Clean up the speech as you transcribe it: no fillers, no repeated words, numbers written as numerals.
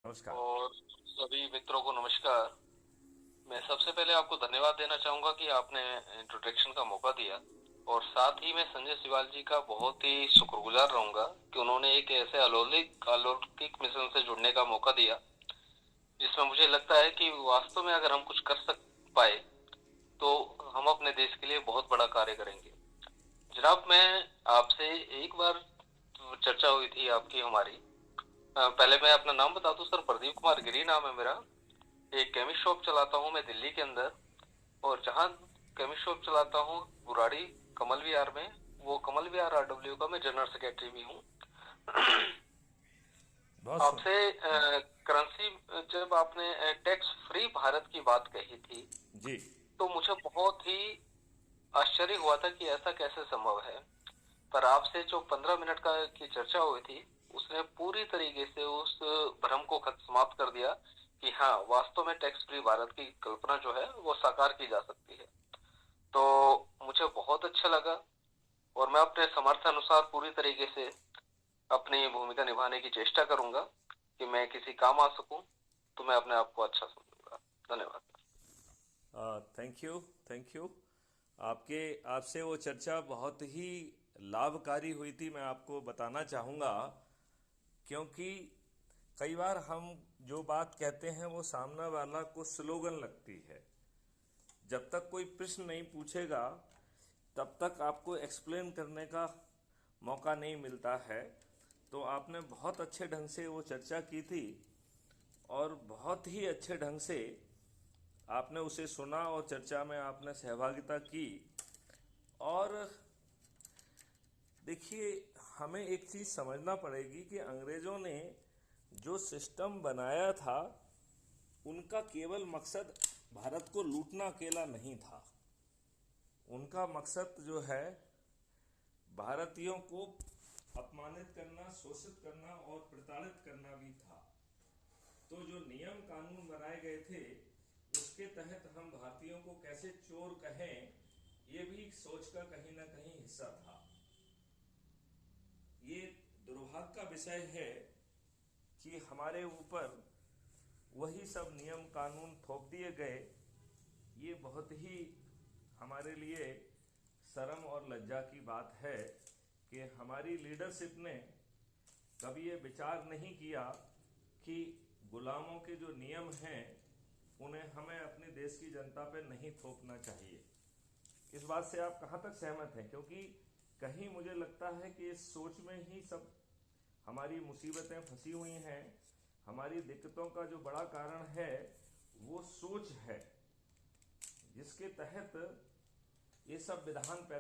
नमस्कार। और सभी मित्रों को नमस्कार। मैं सबसे पहले आपको धन्यवाद देना चाहूंगा कि आपने इंट्रोडक्शन का मौका दिया। और साथ ही मैं संजय सिवाल जी का बहुत ही शुक्रगुजार रहूंगा कि उन्होंने एक ऐसे अलौकिक अलौकिक मिशन से जुड़ने का मौका दिया, जिसमें मुझे लगता है कि वास्तव में अगर हम कुछ कर सक पाए तो हम अपने देश के लिए बहुत बड़ा कार्य करेंगे। जनाब, मैं आपसे एक बार चर्चा हुई थी आपकी हमारी। पहले मैं अपना नाम बता दूं सर, प्रदीप कुमार गिरी नाम है मेरा। एक केमिस्ट शॉप चलाता हूँ मैं दिल्ली के अंदर। और जहाँ केमिस्ट शॉप चलाता हूँ बुराड़ी कमल विहार में, वो कमल विहार आरडब्ल्यू का मैं जनरल सेक्रेटरी भी हूँ। बहुत आपसे सुंदर। करेंसी, जब आपने टैक्स फ्री भारत की बात कही थी, जी। तो मुझे बहुत ही आश्चर्य हुआ था कि ऐसा कैसे संभव है। पर आपसे जो 15 मिनट का की चर्चा हुई थी, उसने पूरी तरीके से उस भ्रम को समाप्त कर दिया कि हाँ, वास्तव में टैक्स फ्री भारत की कल्पना जो है वो साकार की जा सकती है। तो मुझे बहुत अच्छा लगा। और मैं अपने समर्थ अनुसार पूरी तरीके से अपनी भूमिका निभाने की चेष्टा करूंगा कि मैं किसी काम आ सकूं। तो मैं अपने आप को अच्छा समझूंगा। धन्यवाद। Thank you. Thank you. आपके आपसे वो चर्चा बहुत ही लाभकारी हुई थी, मैं आपको बताना चाहूँगा। क्योंकि कई बार हम जो बात कहते हैं वो सामने वाला को स्लोगन लगती है। जब तक कोई प्रश्न नहीं पूछेगा तब तक आपको एक्सप्लेन करने का मौका नहीं मिलता है। तो आपने बहुत अच्छे ढंग से वो चर्चा की थी और बहुत ही अच्छे ढंग से आपने उसे सुना और चर्चा में आपने सहभागिता की। और देखिए, हमें एक चीज़ समझना पड़ेगी कि अंग्रेज़ों ने जो सिस्टम बनाया था उनका केवल मकसद भारत को लूटना अकेला नहीं था। उनका मकसद जो है भारतीयों को अपमानित करना, शोषित करना और प्रताड़ित करना भी था। तो जो नियम कानून बनाए गए थे उसके तहत हम भारतीयों को कैसे चोर कहें, ये भी सोच का कहीं ना कहीं हिस्सा था। ये दुर्भाग्य का विषय है कि हमारे ऊपर वही सब नियम कानून थोप दिए गए। ये बहुत ही हमारे लिए शर्म और लज्जा की बात है कि हमारी लीडरशिप ने कभी ये विचार नहीं किया कि गुलामों के जो नियम हैं उन्हें हमें अपने देश की जनता पर नहीं थोपना चाहिए। इस बात से आप कहाँ तक सहमत हैं? क्योंकि कहीं मुझे लगता है कि इस सोच में ही सब हमारी मुसीबतें फंसी हुई हैं। हमारी दिक्कतों का जो बड़ा कारण है वो सोच है, जिसके तहत ये सब विधान पैदा